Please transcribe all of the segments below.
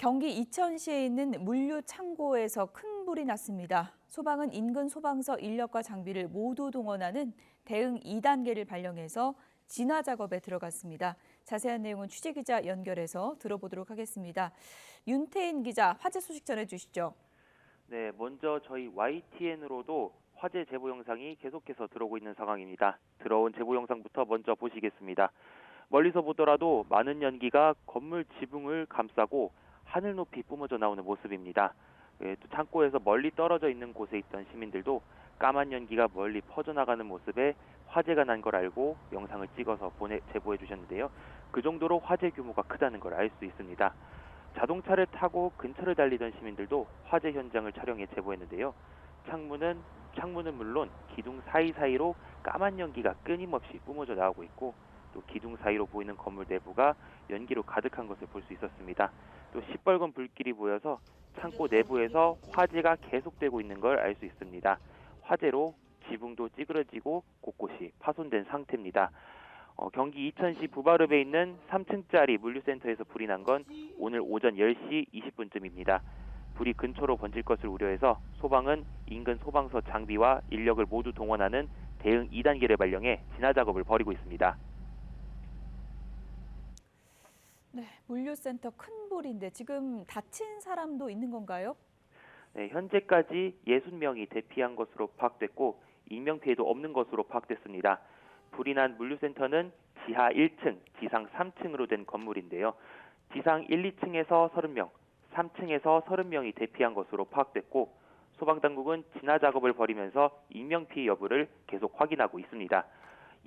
경기 이천시에 있는 물류 창고에서 큰 불이 났습니다. 소방은 인근 소방서 인력과 장비를 모두 동원하는 대응 2단계를 발령해서 진화 작업에 들어갔습니다. 자세한 내용은 취재기자 연결해서 들어보도록 하겠습니다. 윤태인 기자, 화재 소식 전해주시죠. 네, 먼저 저희 YTN으로도 화재 제보 영상이 계속해서 들어오고 있는 상황입니다. 들어온 제보 영상부터 먼저 보시겠습니다. 멀리서 보더라도 많은 연기가 건물 지붕을 감싸고 하늘 높이 뿜어져 나오는 모습입니다. 또 창고에서 멀리 떨어져 있는 곳에 있던 시민들도 까만 연기가 멀리 퍼져나가는 모습에 화재가 난 걸 알고 영상을 찍어서 제보해 주셨는데요. 그 정도로 화재 규모가 크다는 걸 알 수 있습니다. 자동차를 타고 근처를 달리던 시민들도 화재 현장을 촬영해 제보했는데요. 창문은 물론 기둥 사이사이로 까만 연기가 끊임없이 뿜어져 나오고 있고 또 기둥 사이로 보이는 건물 내부가 연기로 가득한 것을 볼 수 있었습니다. 또 시뻘건 불길이 보여서 창고 내부에서 화재가 계속되고 있는 걸 알 수 있습니다. 화재로 지붕도 찌그러지고 곳곳이 파손된 상태입니다. 경기 이천시 부바릅에 있는 3층짜리 물류센터에서 불이 난 건 오늘 오전 10시 20분쯤입니다. 불이 근처로 번질 것을 우려해서 소방은 인근 소방서 장비와 인력을 모두 동원하는 대응 2단계를 발령해 진화 작업을 벌이고 있습니다. 네, 물류센터 큰 불인데 지금 다친 사람도 있는 건가요? 네, 현재까지 60명이 대피한 것으로 파악됐고 인명피해도 없는 것으로 파악됐습니다. 불이 난 물류센터는 지하 1층, 지상 3층으로 된 건물인데요. 지상 1, 2층에서 30명, 3층에서 30명이 대피한 것으로 파악됐고 소방당국은 진화 작업을 벌이면서 인명피해 여부를 계속 확인하고 있습니다.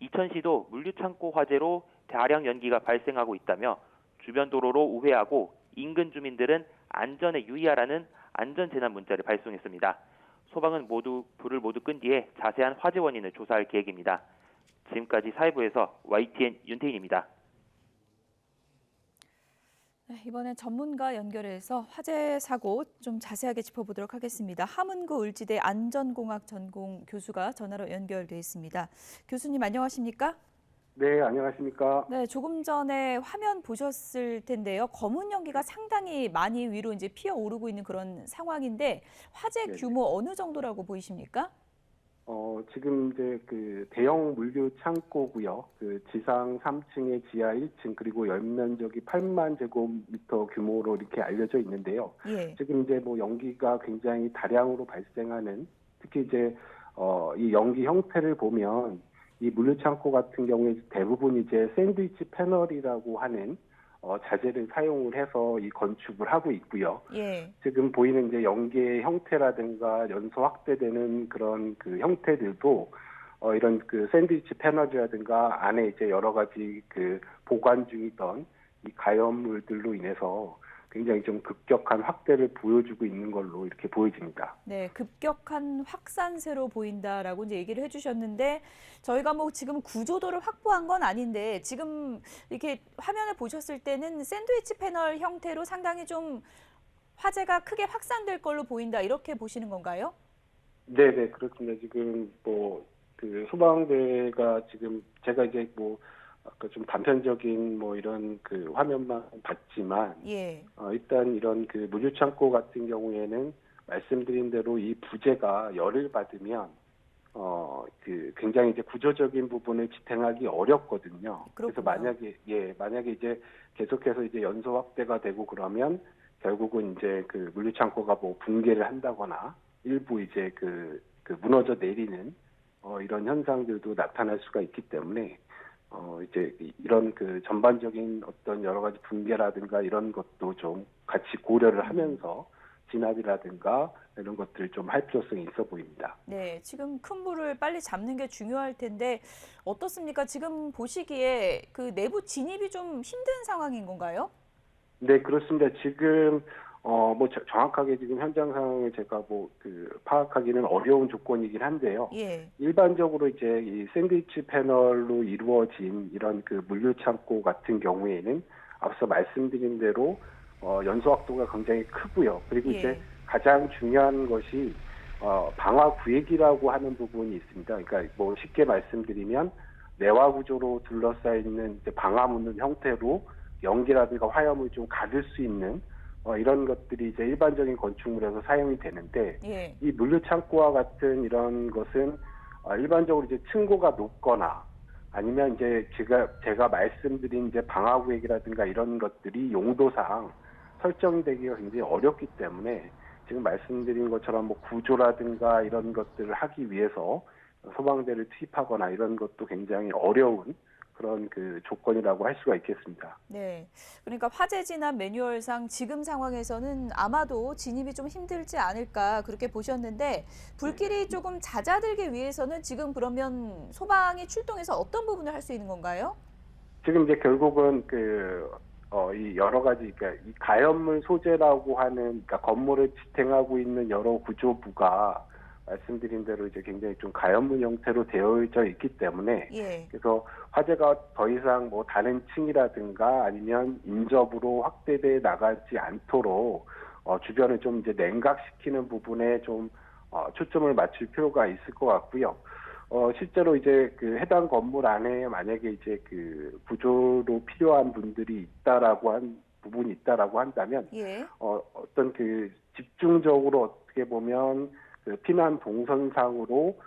이천시도 물류창고 화재로 다량 연기가 발생하고 있다며 주변 도로로 우회하고 인근 주민들은 안전에 유의하라는 안전재난 문자를 발송했습니다. 소방은 불을 모두 끈 뒤에 자세한 화재 원인을 조사할 계획입니다. 지금까지 사회부에서 YTN 윤태인입니다. 네, 이번엔 전문가 연결해서 화재 사고 좀 자세하게 짚어보도록 하겠습니다. 함은구 을지대 안전공학 전공 교수가 전화로 연결돼 있습니다. 교수님 안녕하십니까? 네, 안녕하십니까? 네, 조금 전에 화면 보셨을 텐데요. 검은 연기가 상당히 많이 위로 이제 피어오르고 있는 그런 상황인데 화재 네네. 규모 어느 정도라고 보이십니까? 지금 이제 그 대형 물류 창고고요. 그 지상 3층에 지하 1층 그리고 연면적이 8만 제곱미터 규모로 이렇게 알려져 있는데요. 예. 지금 이제 뭐 연기가 굉장히 다량으로 발생하는 특히 이제 이 연기 형태를 보면 이 물류 창고 같은 경우에 대부분 이제 샌드위치 패널이라고 하는 자재를 사용을 해서 이 건축을 하고 있고요. 예. 지금 보이는 이제 연계의 형태라든가 연소 확대되는 그런 그 형태들도 이런 그 샌드위치 패널이라든가 안에 이제 여러 가지 그 보관 중이던 이 가연물들로 인해서 굉장히 좀 급격한 확대를 보여주고 있는 걸로 이렇게 보여집니다. 네, 급격한 확산세로 보인다라고 이제 얘기를 해주셨는데 저희가 뭐 지금 구조도를 확보한 건 아닌데 지금 이렇게 화면을 보셨을 때는 샌드위치 패널 형태로 상당히 좀 화재가 크게 확산될 걸로 보인다 이렇게 보시는 건가요? 네네, 그렇습니다. 지금 뭐 그 소방대가 지금 제가 이제 뭐 아까 좀 단편적인 뭐 이런 그 화면만 봤지만 예. 일단 이런 그 물류창고 같은 경우에는 말씀드린 대로 이 부재가 열을 받으면 그 굉장히 이제 구조적인 부분을 지탱하기 어렵거든요. 그래서 그렇군요. 만약에 이제 계속해서 이제 연소 확대가 되고 그러면 결국은 이제 그 물류창고가 뭐 붕괴를 한다거나 일부 이제 그 무너져 내리는 이런 현상들도 나타날 수가 있기 때문에 이제 이런 그 전반적인 어떤 여러 가지 붕괴라든가 이런 것도 좀 같이 고려를 하면서 진압이라든가 이런 것들을 좀 할 필요성이 있어 보입니다. 네, 지금 큰 불을 빨리 잡는 게 중요할 텐데 어떻습니까? 지금 보시기에 그 내부 진입이 좀 힘든 상황인 건가요? 네, 그렇습니다. 지금 뭐 정확하게 지금 현장 상황을 제가 뭐 그 파악하기는 어려운 조건이긴 한데요. 예. 일반적으로 이제 이 샌드위치 패널로 이루어진 이런 그 물류 창고 같은 경우에는 앞서 말씀드린 대로 연소 확도가 굉장히 크고요. 그리고 예. 이제 가장 중요한 것이 방화 구획이라고 하는 부분이 있습니다. 그러니까 뭐 쉽게 말씀드리면 내화 구조로 둘러싸여 있는 이제 방화문 형태로 연기라든가 화염을 좀 가둘 수 있는 이런 것들이 이제 일반적인 건축물에서 사용이 되는데 예. 이 물류창고와 같은 이런 것은 일반적으로 이제 층고가 높거나 아니면 이제 제가 말씀드린 이제 방화구역이라든가 이런 것들이 용도상 설정되기가 굉장히 어렵기 때문에 지금 말씀드린 것처럼 뭐 구조라든가 이런 것들을 하기 위해서 소방대를 투입하거나 이런 것도 굉장히 어려운 그런 그 조건이라고 할 수가 있겠습니다. 네. 그러니까 화재 진압 매뉴얼상 지금 상황에서는 아마도 진입이 좀 힘들지 않을까 그렇게 보셨는데 불길이 조금 잦아들기 위해서는 지금 그러면 소방이 출동해서 어떤 부분을 할 수 있는 건가요? 지금 이제 결국은 이 여러 가지, 그러니까 이 가연물 소재라고 하는, 그러니까 건물을 지탱하고 있는 여러 구조부가 말씀드린 대로 이제 굉장히 좀 가연물 형태로 되어져 있기 때문에 예. 그래서 화재가 더 이상 뭐 다른 층이라든가 아니면 인접으로 확대돼 나가지 않도록 주변을 좀 이제 냉각시키는 부분에 좀 초점을 맞출 필요가 있을 것 같고요. 실제로 이제 그 해당 건물 안에 만약에 이제 그 구조로 필요한 분들이 부분이 있다라고 한다면, 예. 어떤 그 집중적으로 어떻게 보면 그 피난 동선상으로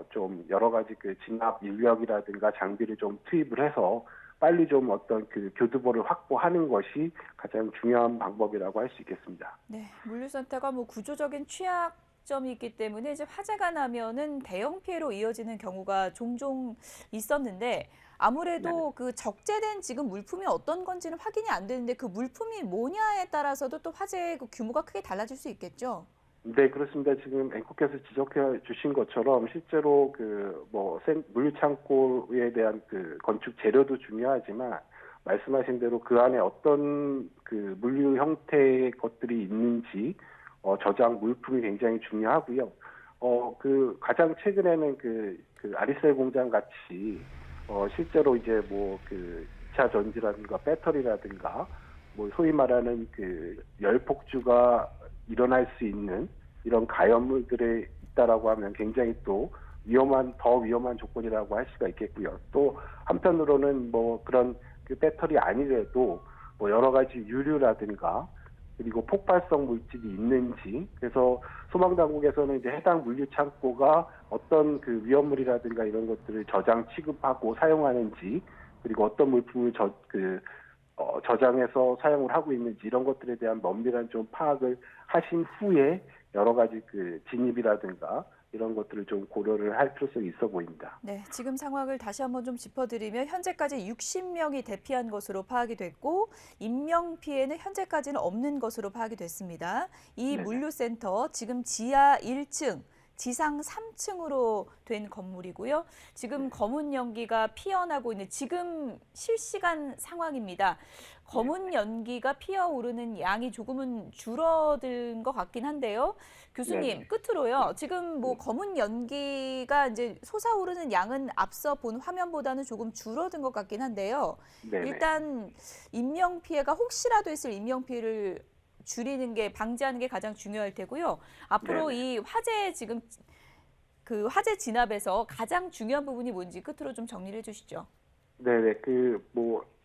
좀 여러 가지 그 진압 인력이라든가 장비를 좀 투입을 해서 빨리 좀 어떤 그 교두보를 확보하는 것이 가장 중요한 방법이라고 할 수 있겠습니다. 네. 물류센터가 뭐 구조적인 취약점이 있기 때문에 이제 화재가 나면은 대형 피해로 이어지는 경우가 종종 있었는데 아무래도 그 적재된 지금 물품이 어떤 건지는 확인이 안 되는데 그 물품이 뭐냐에 따라서도 또 화재의 그 규모가 크게 달라질 수 있겠죠. 네, 그렇습니다. 지금 앵커께서 지적해 주신 것처럼 실제로 물류창고에 대한 그 건축 재료도 중요하지만 말씀하신 대로 그 안에 어떤 그 물류 형태의 것들이 있는지 저장 물품이 굉장히 중요하고요. 그 가장 최근에는 그 아리셀 공장 같이 실제로 이제 뭐 그 2차 전지라든가 배터리라든가 뭐 소위 말하는 그 열폭주가 일어날 수 있는 이런 가연물들에 있다라고 하면 굉장히 또 더 위험한 조건이라고 할 수가 있겠고요. 또 한편으로는 뭐 그런 그 배터리 아니래도 뭐 여러 가지 유류라든가 그리고 폭발성 물질이 있는지, 그래서 소방당국에서는 이제 해당 물류 창고가 어떤 그 위험물이라든가 이런 것들을 저장 취급하고 사용하는지, 그리고 어떤 물품을 저장해서 사용을 하고 있는지 이런 것들에 대한 면밀한 좀 파악을 하신 후에 여러 가지 그 진입이라든가 이런 것들을 좀 고려를 할 필요성이 있어 보입니다. 네, 지금 상황을 다시 한번 좀 짚어드리면 현재까지 60명이 대피한 것으로 파악이 됐고 인명 피해는 현재까지는 없는 것으로 파악이 됐습니다. 이 네네. 물류센터 지금 지하 1층, 지상 3층으로 된 건물이고요. 지금 검은 연기가 피어나고 있는 지금 실시간 상황입니다. 검은 연기가 피어오르는 양이 조금은 줄어든 것 같긴 한데요. 교수님, 네네. 끝으로요. 지금 뭐 검은 연기가 이제 솟아오르는 양은 앞서 본 화면보다는 조금 줄어든 것 같긴 한데요. 네네. 일단 인명 피해가 혹시라도 있을 인명 피해를 줄이는 게 방지하는 게 가장 중요할 테고요. 앞으로 네네. 이 화재 지금 그 화재 진압에서 가장 중요한 부분이 뭔지 끝으로 좀 정리를 해주시죠. 네네.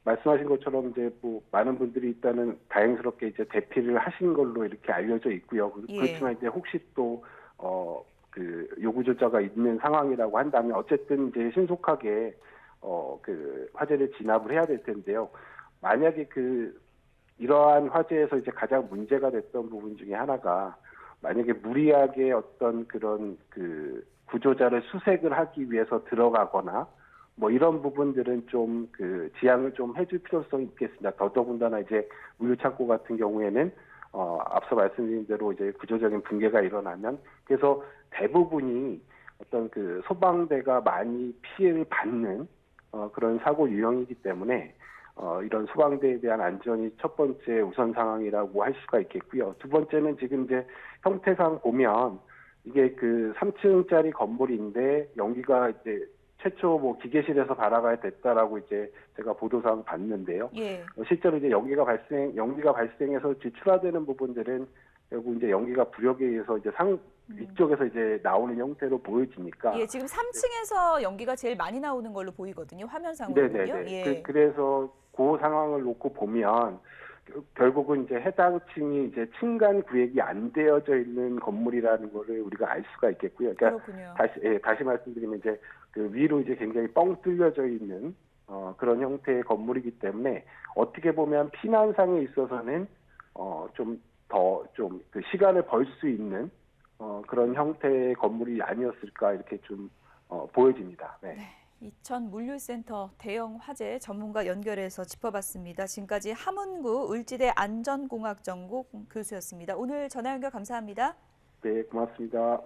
말씀하신 것처럼 이제 뭐 많은 분들이 일단은 다행스럽게 이제 대피를 하신 걸로 이렇게 알려져 있고요. 예. 그렇지만 이제 혹시 또 요구조차가 있는 상황이라고 한다면 어쨌든 이제 신속하게 화재를 진압을 해야 될 텐데요. 만약에 이러한 화재에서 이제 가장 문제가 됐던 부분 중에 하나가, 만약에 무리하게 어떤 그런 구조자를 수색을 하기 위해서 들어가거나 뭐 이런 부분들은 좀 지양을 좀 해줄 필요성이 있겠습니다. 더더군다나 이제 물류창고 같은 경우에는 앞서 말씀드린 대로 이제 구조적인 붕괴가 일어나면, 그래서 대부분이 어떤 소방대가 많이 피해를 받는 그런 사고 유형이기 때문에 이런 소방대에 대한 안전이 첫 번째 우선 상황이라고 할 수가 있겠고요. 두 번째는 지금 이제 형태상 보면 이게 3층짜리 건물인데 연기가 이제 최초 기계실에서 발화가 됐다라고 이제 제가 보도상 봤는데요. 예. 실제로 이제 연기가 발생해서 지출화되는 부분들은 결국 이제 연기가 부력에 의해서 이제 위쪽에서 이제 나오는 형태로 보여지니까. 예, 지금 3층에서 연기가 제일 많이 나오는 걸로 보이거든요. 화면상으로는요. 네네네. 예. 그래서 그 상황을 놓고 보면 결국은 이제 해당 층이 이제 층간 구획이 안 되어져 있는 건물이라는 거를 우리가 알 수가 있겠고요. 그러니까 그렇군요. 다시 말씀드리면 이제 그 위로 이제 굉장히 뻥 뚫려져 있는 그런 형태의 건물이기 때문에 어떻게 보면 피난상에 있어서는 좀 더 좀 그 시간을 벌 수 있는 그런 형태의 건물이 아니었을까 이렇게 좀 보여집니다. 네. 이천 물류센터 대형 화재 전문가 연결해서 짚어봤습니다. 지금까지 함은구 을지대 안전공학전공 교수였습니다. 오늘 전화 연결 감사합니다. 네, 고맙습니다.